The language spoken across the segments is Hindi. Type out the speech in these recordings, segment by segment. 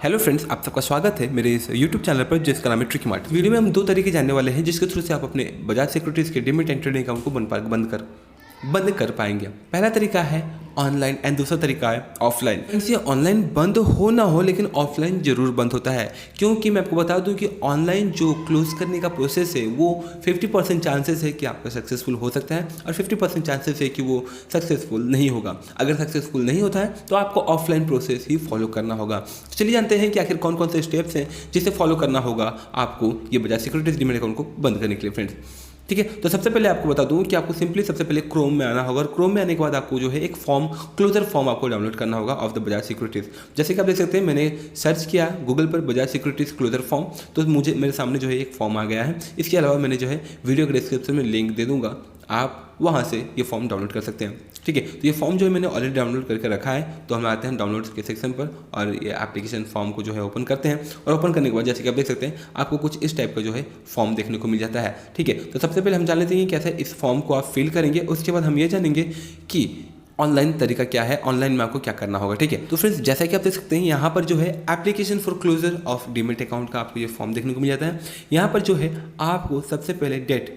हेलो फ्रेंड्स, आप सबका स्वागत है मेरे इस यूट्यूब चैनल पर जिसका नाम है ट्रिकी मार्ट। वीडियो में हम दो तरीके जानने वाले हैं जिसके थ्रू से आप अपने बजाज सिक्योरिटीज़ के डीमैट एंड ट्रेडिंग अकाउंट को बंद कर पाएंगे। पहला तरीका है ऑनलाइन एंड दूसरा तरीका है ऑफलाइन। ये ऑनलाइन बंद हो ना हो लेकिन ऑफलाइन जरूर बंद होता है, क्योंकि मैं आपको बता दूं कि ऑनलाइन जो क्लोज करने का प्रोसेस है वो 50% चांसेस है कि आपका सक्सेसफुल हो सकता है और 50% चांसेस है कि वो सक्सेसफुल नहीं होगा। अगर सक्सेसफुल नहीं होता है तो आपको ऑफलाइन प्रोसेस ही फॉलो करना होगा। तो चलिए जानते हैं कि आखिर कौन कौन से स्टेप्स हैं जिसे फॉलो करना होगा आपको ये बजाज सिक्योरिटीज डीमैट अकाउंट को बंद करने के लिए फ्रेंड्स। ठीक है, तो सबसे पहले आपको बता दूं कि आपको सिंपली सबसे पहले क्रोम में आना होगा और क्रोम में आने के बाद आपको जो है एक क्लोजर फॉर्म आपको डाउनलोड करना होगा ऑफ द बजाज सिक्योरिटीज़। जैसे कि आप देख सकते हैं मैंने सर्च किया गूगल पर बजाज सिक्योरिटीज़ क्लोजर फॉर्म, तो मुझे मेरे सामने जो है एक फॉर्म आ गया है। इसके अलावा मैंने जो है वीडियो के डिस्क्रिप्शन में लिंक दे दूंगा, आप वहाँ से ये फॉर्म डाउनलोड कर सकते हैं। ठीक है, तो ये फॉर्म जो है मैंने ऑलरेडी डाउनलोड करके रखा है। तो हम आते हैं डाउनलोड के सेक्शन पर और ये एप्लीकेशन फॉर्म को जो है ओपन करते हैं और ओपन करने के बाद जैसे कि आप देख सकते हैं आपको कुछ इस टाइप का जो है फॉर्म देखने को मिल जाता है। ठीक है, तो सबसे पहले हम जान लेते हैं कि कैसे इस फॉर्म को आप फिल करेंगे। उसके बाद हम ये जानेंगे कि ऑनलाइन तरीका क्या है, ऑनलाइन में आपको क्या करना होगा। ठीक है, तो फ्रेंड्स जैसा कि आप देख सकते हैं यहाँ पर जो है application for closure of demat account का आपको ये फॉर्म देखने को मिल जाता है। यहाँ पर जो है आपको सबसे पहले डेट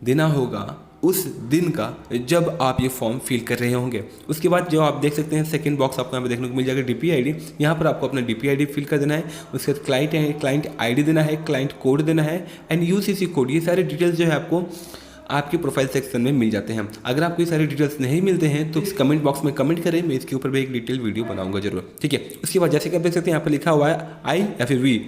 देना होगा उस दिन का जब आप ये फॉर्म फिल कर रहे होंगे। उसके बाद जो आप देख सकते हैं सेकंड बॉक्स आपको यहाँ पे देखने को मिल जाएगा डीपी आईडी। यहाँ पर आपको अपना डीपी आईडी फिल कर देना है। उसके बाद क्लाइंट आईडी देना है, क्लाइंट कोड देना है एंड यूसीसी कोड। ये सारे डिटेल्स जो है आपको आपके प्रोफाइल सेक्शन में मिल जाते हैं। अगर आपको ये सारे डिटेल्स नहीं मिलते हैं तो इस कमेंट बॉक्स में कमेंट करें, मैं इसके ऊपर भी एक डिटेल वीडियो बनाऊंगा जरूर। ठीक है, उसके बाद जैसे कि आप देख सकते हैं यहाँ पर लिखा हुआ है आई या फिर we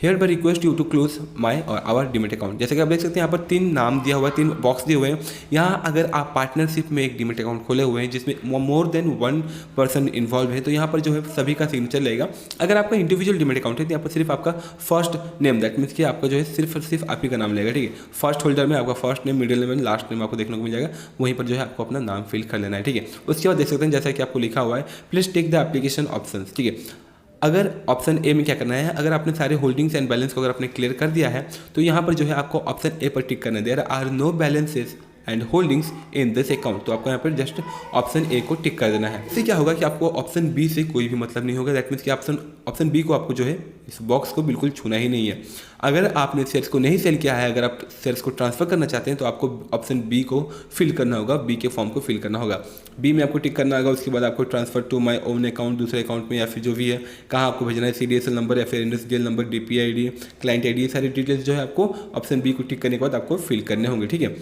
hereby request you to close my और आवर डीमैट अकाउंट। जैसे कि आप देख सकते हैं यहाँ पर 3 नाम दिया हुआ है, 3 बॉक्स दिए हुए हैं। यहाँ अगर आप पार्टनरशिप में एक डीमैट अकाउंट खोले हुए हैं जिसमें मोर देन 1 पर्सन इन्वॉल्व है तो यहाँ पर जो है सभी का सिग्नेचर लगेगा। अगर आपका इंडिविजुअल डीमैट अकाउंट है तो यहाँ पर सिर्फ आपका फर्स्ट नेम, दैट मीन्स कि आपका जो है सिर्फ आप ही का नाम लगेगा। ठीक है, फर्स्ट होल्डर में आपका first name, middle name, last name आपको देखने को मिल जाएगा। वहीं पर जो है आपको अपना नाम फिल कर लेना है। ठीक है, उसके बाद देख सकते हैं जैसा कि आपको लिखा हुआ है please take the application option. ठीक है, अगर ऑप्शन ए में क्या करना है, अगर आपने सारे होल्डिंग्स एंड बैलेंस को अगर आपने क्लियर कर दिया है तो यहाँ पर जो है आपको ऑप्शन ए पर टिक करना है। There are no balances and holdings in this account. तो आपको यहाँ पर जस्ट ऑप्शन ए को टिक कर देना है। इससे क्या होगा कि आपको ऑप्शन बी से कोई भी मतलब नहीं होगा। दैट मीन्स कि ऑप्शन बी को आपको जो है इस बॉक्स को बिल्कुल छूना ही नहीं है। अगर आपने शेयर्स को नहीं सेल किया है, अगर आप शेयर्स को ट्रांसफर करना चाहते हैं तो आपको ऑप्शन बी को फिल करना होगा, बी के फॉर्म को फिल करना होगा। बी में आपको टिक करना होगा। उसके बाद आपको transfer to my own account, दूसरे अकाउंट में या फिर जो भी है कहाँ आपको भेजना है, CDSL नंबर या फिर industrial number, DP ID, client ID, ये सारी डिटेल्स जो है आपको ऑप्शन बी को टिक करने के बाद आपको फिल करने होंगे। ठीक है,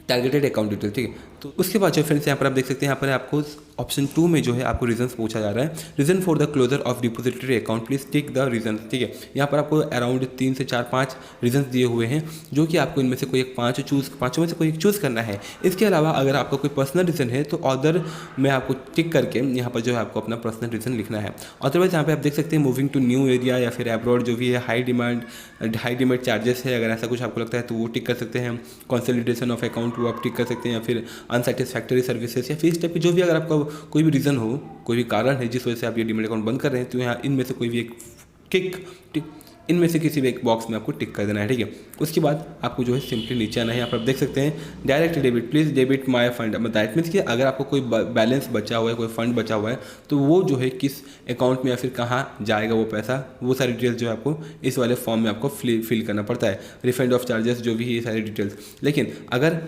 टारगेटेड अकाउंट डिटेल। ठीक है, तो उसके बाद जो फ्रेंड्स यहाँ पर आप देख सकते हैं यहाँ पर आपको ऑप्शन 2 में जो है आपको रीजंस पूछा जा रहा है। Reason for the closure of depository account please tick the reason. ठीक है, यहाँ पर आपको अराउंड 3 से 4-5 रीजंस दिए हुए हैं जो कि आपको इनमें से कोई एक पाँचों में से कोई एक चूज़ करना है। इसके अलावा अगर आपका कोई पर्सनल रीजन है तो अदर में आपको टिक करके यहाँ पर जो है आपको अपना पर्सनल रीजन लिखना है। अदरवाइज यहाँ पे आप देख सकते हैं मूविंग टू न्यू एरिया या फिर अब्रॉड जो भी है, हाई डिमांड चार्जेस है, अगर ऐसा कुछ आपको लगता है तो वो टिक कर सकते हैं। कंसोलिडेशन ऑफ अकाउंट वो आप टिक कर सकते हैं, या फिर अनसेटिस्फैक्टरी सर्विसेज या फिर इस टाइप की जो भी अगर आपका कोई भी रीज़न हो, कोई भी कारण है जिस वजह से आप ये डीमैट अकाउंट बंद कर रहे हैं तो यहाँ इनमें से कोई भी एक इनमें से किसी भी एक बॉक्स में आपको टिक कर देना है। ठीक है, उसके बाद आपको जो है सिंपली नीचे आना है। यहाँ पर आप देख सकते हैं direct debit, please debit my fund. That means कि अगर आपको कोई बैलेंस बचा हुआ है, कोई फंड बचा हुआ है तो वो जो है किस अकाउंट में या फिर कहाँ जाएगा वो पैसा, वो सारी डिटेल्स जो है आपको इस वाले फॉर्म में आपको फिल करना पड़ता है। रिफंड ऑफ चार्जेस जो भी है ये सारी डिटेल्स। लेकिन अगर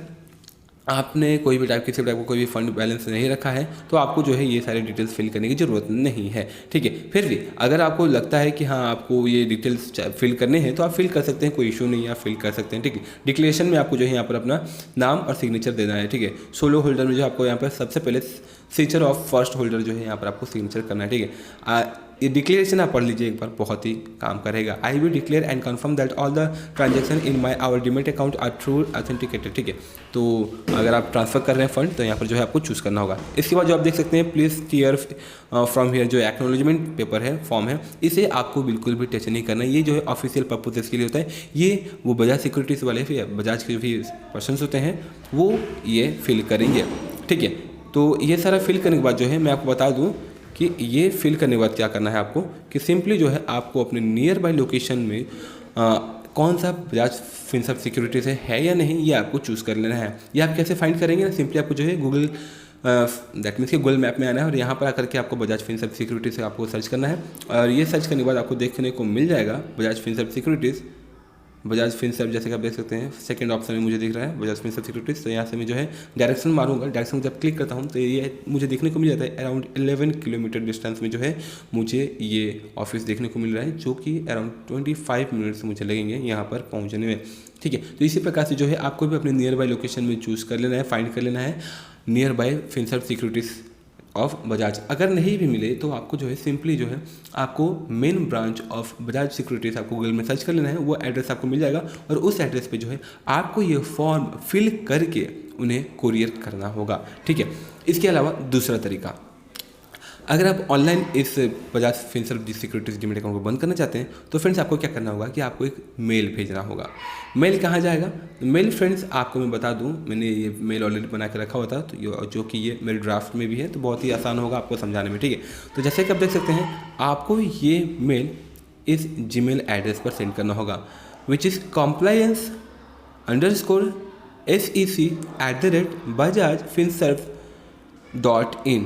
आपने कोई भी किसी टाइप का कोई भी फंड बैलेंस नहीं रखा है तो आपको जो है ये सारी डिटेल्स फिल करने की ज़रूरत नहीं है। ठीक है, फिर भी अगर आपको लगता है कि हाँ आपको ये डिटेल्स फिल करने हैं तो आप फिल कर सकते हैं, कोई इशू नहीं है, आप फिल कर सकते हैं। ठीक है, डिक्लेरेशन में आपको जो है यहाँ पर अपना नाम और सिग्नेचर देना है। ठीक है, सोलो होल्डर में जो आपको यहाँ पर सबसे पहले सिग्नेचर ऑफ फर्स्ट होल्डर जो है यहाँ पर आपको सिग्नेचर करना है। ठीक है, ये डिक्लेरेशन आप पढ़ लीजिए एक बार, बहुत ही काम करेगा। I will declare and confirm that all the transaction in my our demat account are true authenticated. ठीक है, तो अगर आप ट्रांसफर कर रहे हैं फंड तो यहाँ पर जो है आपको चूज़ करना होगा। इसके बाद जो आप देख सकते हैं प्लीज़ टीयर फ्रॉम हियर जो एक्नॉलेजमेंट पेपर है, फॉर्म है, इसे आपको बिल्कुल भी टच नहीं करना है। ये जो है ऑफिशियल पर्पजेस के लिए होता है। ये वो बजाज सिक्योरिटीज़ वाले फिर बजाज के जो भी पर्सन्स होते हैं वो ये फिल करेंगे। ठीक है, तो ये सारा फिल करने के बाद जो है मैं आपको बता दूँ कि ये फिल करने के बाद क्या करना है आपको, कि सिंपली जो है आपको अपने नियर बाय लोकेशन में कौन सा बजाज फिनसर्व सिक्योरिटी से है या नहीं ये आपको चूज़ कर लेना है। ये आप कैसे फाइंड करेंगे ना, सिंपली आपको जो है गूगल दैट मीन्स कि गूगल मैप में आना है और यहाँ पर आकर के आपको बजाज फिनसर्व सिक्योरिटीज़ से आपको सर्च करना है और ये सर्च करने के बाद आपको देखने को मिल जाएगा Bajaj Finserv securities. Bajaj Finserv जैसे कि आप देख सकते हैं सेकंड ऑप्शन में मुझे दिख रहा है बजाज फिनसर्व सिक्योरिटीज़। तो यहाँ से मैं जो है डायरेक्शन मारूंगा, डायरेक्शन जब क्लिक करता हूँ तो ये मुझे देखने को मिल जाता है अराउंड 11 किलोमीटर डिस्टेंस में जो है मुझे ये ऑफिस देखने को मिल रहा है, जो कि अराउंड 25 मिनट्स मुझे लगेंगे यहाँ पर पहुँचने में। ठीक है, तो इसी प्रकार से जो है आपको भी अपने नियर बाय लोकेशन में चूज़ कर लेना है, फाइंड कर लेना है near by Finserv securities of Bajaj. अगर नहीं भी मिले तो आपको जो है सिंपली जो है आपको main branch of Bajaj securities आपको गूगल में सर्च कर लेना है, वो एड्रेस आपको मिल जाएगा और उस एड्रेस पे जो है आपको ये फॉर्म फिल करके उन्हें कुरियर करना होगा। ठीक है, इसके अलावा दूसरा तरीका, अगर आप ऑनलाइन इस Bajaj Finserv securities demat account को बंद करना चाहते हैं तो फ्रेंड्स आपको क्या करना होगा कि आपको एक मेल भेजना होगा। मेल कहाँ जाएगा? मेल फ्रेंड्स आपको मैं बता दूं, मैंने ये मेल ऑलरेडी बना के रखा हुआ था तो जो कि ये मेरे ड्राफ्ट में भी है, तो बहुत ही आसान होगा आपको समझाने में। ठीक है, तो जैसे कि आप देख सकते हैं आपको ये मेल इस जीमेल एड्रेस पर सेंड करना होगा विच इज़ compliance_sec@bajajfinserv.in।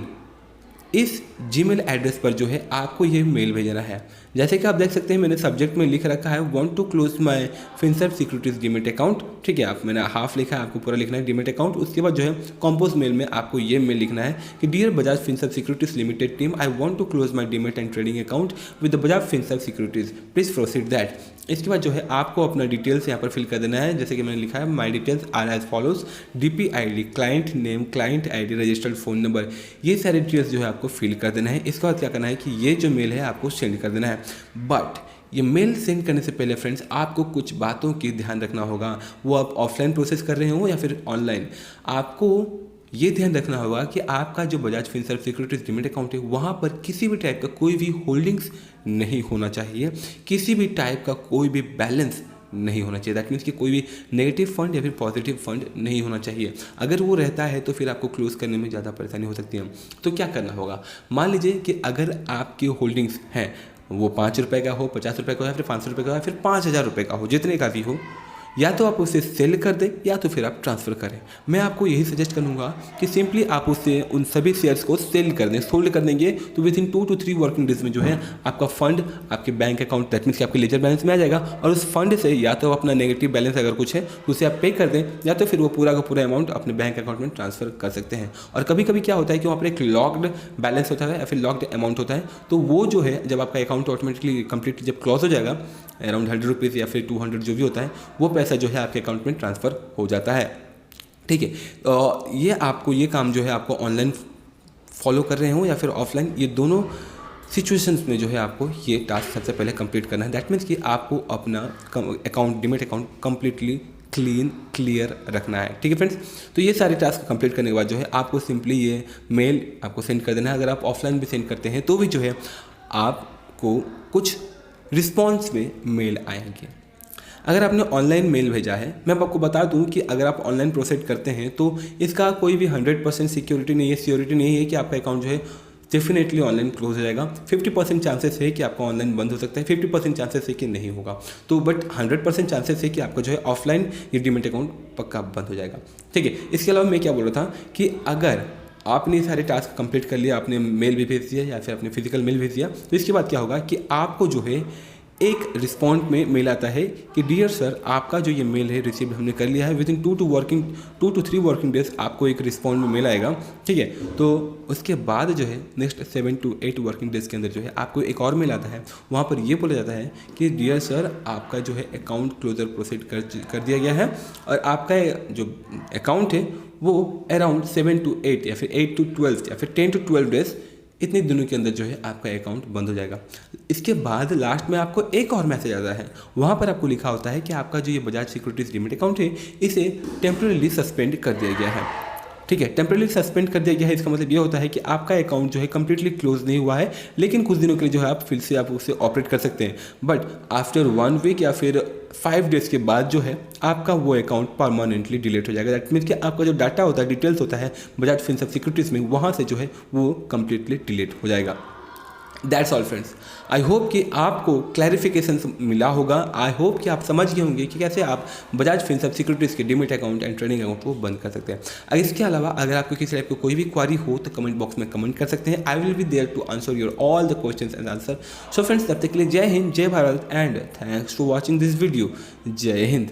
इस जीमेल एड्रेस पर जो है आपको ये मेल भेजना है। जैसे कि आप देख सकते हैं मैंने सब्जेक्ट में लिख रखा है want to close my Finserv securities demat account. ठीक है, आप मैंने हाफ लिखा है, आपको पूरा लिखना है डीमैट अकाउंट। उसके बाद जो है कंपोज मेल में आपको ये मेल लिखना है कि dear Bajaj Finserv securities limited team, I want to close my demat and trading account with the Bajaj Finserv securities, please proceed that. इसके बाद जो है आपको अपना डिटेल्स यहाँ पर फिल कर देना है। जैसे कि मैंने लिखा है my details are as follows, DP/ID, client name, client ID, registered phone number, ये सारे डिटेल्स जो है आपको फिल कर देना है। इसके बाद क्या करना है कि ये जो मेल है आपको सेंड कर देना है। बट ये मेल सेंड करने से पहले फ्रेंड्स आपको कुछ बातों की ध्यान रखना होगा, वो आप ऑफलाइन प्रोसेस कर रहे हो या फिर ऑनलाइन। आपको ये ध्यान रखना होगा कि आपका जो Bajaj Finserv securities demat account है वहाँ पर किसी भी टाइप का कोई भी होल्डिंग्स नहीं होना चाहिए, किसी भी टाइप का कोई भी बैलेंस नहीं होना चाहिए। दैट मीन्स कि कोई भी नेगेटिव फंड या फिर पॉजिटिव फंड नहीं होना चाहिए। अगर वो रहता है तो फिर आपको क्लोज करने में ज़्यादा परेशानी हो सकती है। तो क्या करना होगा, मान लीजिए कि अगर आपकी होल्डिंग्स हैं वो 5 रुपये का हो, 50 रुपये का हो या फिर 500 रुपये का हो या फिर 5000 रुपये का हो, जितने का भी हो, या तो आप उसे सेल कर दें या तो फिर आप ट्रांसफ़र करें। मैं आपको यही सजेस्ट करूंगा कि सिंपली आप उससे उन सभी शेयर्स को सेल कर दें। सोल्ड कर देंगे तो with in 2 to 3 working days में जो है आपका फंड आपके बैंक अकाउंट दैट मीन्स कि आपके लेजर बैलेंस में आ जाएगा और उस फंड से या तो अपना नेगेटिव बैलेंस अगर कुछ है तो उसे आप पे कर दें या तो फिर वो पूरा का पूरा अमाउंट अपने बैंक अकाउंट में ट्रांसफ़र कर सकते हैं। और कभी कभी क्या होता है कि वहाँ पर एक लॉक्ड बैलेंस होता है या फिर लॉक्ड अमाउंट होता है, तो वो जो है जब आपका अकाउंट ऑटोमेटिकली कंप्लीट जब क्लोज हो जाएगा अराउंड 100 रुपीज़ या फिर 200 जो भी होता है, वो पैसा जो है आपके अकाउंट में ट्रांसफ़र हो जाता है। ठीक है, तो ये आपको ये काम जो है आपको ऑनलाइन फॉलो कर रहे हो या फिर ऑफलाइन, ये दोनों सिचुएशंस में जो है आपको ये टास्क सबसे पहले कंप्लीट करना है। दैट मीन्स कि आपको अपना account demat account completely clear रखना है। ठीक है फ्रेंड्स, तो ये सारे टास्क कंप्लीट करने के बाद जो है आपको सिंपली ये मेल आपको सेंड कर देना है। अगर आप ऑफलाइन भी सेंड करते हैं तो भी जो है आपको कुछ रिस्पॉन्स में मेल आएंगे। अगर आपने ऑनलाइन मेल भेजा है, मैं आपको बता दूं कि अगर आप ऑनलाइन प्रोसेस करते हैं तो इसका कोई भी 100% सिक्योरिटी नहीं है, सिक्योरिटी नहीं है कि आपका अकाउंट जो है डेफिनेटली ऑनलाइन क्लोज हो जाएगा। 50% चांसेस है कि आपका ऑनलाइन बंद हो सकता है, 50% चांसेस है कि नहीं होगा। तो बट 100% चांसेस है कि आपका जो है ऑफलाइन ये डीमैट अकाउंट पक्का बंद हो जाएगा। ठीक है, इसके अलावा मैं क्या बोल रहा था कि अगर आपने सारे टास्क कंप्लीट कर लिया, आपने मेल भी भेज दिया या फिर आपने फिजिकल मेल भेज दिया, तो इसके बाद क्या होगा कि आपको जो है एक रिस्पॉन्ड में मेल आता है कि डियर सर, आपका जो ये मेल है रिसीव हमने कर लिया है। With in 2 to 3 working days आपको एक रिस्पॉन्ड में मेल आएगा। ठीक है, तो उसके बाद जो है नेक्स्ट 7 to 8 वर्किंग डेज के अंदर जो है आपको एक और मेल आता है। वहाँ पर ये बोला जाता है कि डियर सर, आपका जो है अकाउंट क्लोजर प्रोसीड कर दिया गया है और आपका जो अकाउंट है वो अराउंड 7 to 8 या फिर 8 to 12 या फिर 10 to 12 डेज, इतने दिनों के अंदर जो है आपका अकाउंट बंद हो जाएगा। इसके बाद लास्ट में आपको एक और मैसेज आता है, वहाँ पर आपको लिखा होता है कि आपका जो ये बजाज सिक्योरिटीज डीमैट अकाउंट है इसे टेम्परेली सस्पेंड कर दिया गया है। ठीक है, टेम्परेली सस्पेंड कर दिया गया है, इसका मतलब ये होता है कि आपका अकाउंट जो है कंप्लीटली क्लोज नहीं हुआ है, लेकिन कुछ दिनों के लिए जो है आप फिर से आप उसे ऑपरेट कर सकते हैं। बट आफ्टर 1 वीक या फिर 5 डेज के बाद जो है आपका वो अकाउंट परमानेंटली डिलीट हो जाएगा। दैट मीन्स कि आपका जो डाटा होता है, डिटेल्स होता है बजाज फिनसर्व सिक्योरिटीज़ में, वहाँ से जो है वो कम्प्लीटली डिलीट हो जाएगा। That's all friends. I hope कि आपको क्लैरिफिकेशन मिला होगा। आई होप कि आप समझ गए होंगे कि कैसे आप बजाज फिनसर्व सिक्योरिटीज़ के demat account and trading account को बंद कर सकते हैं। अगर इसके अलावा अगर आपको किसी टाइप की कोई भी क्वारी हो तो कमेंट बॉक्स में कमेंट कर सकते हैं। I will be there to answer your all the questions and answer. So friends, तब तक के लिए जय हिंद, जय Bharat and thanks for watching this video. जय हिंद।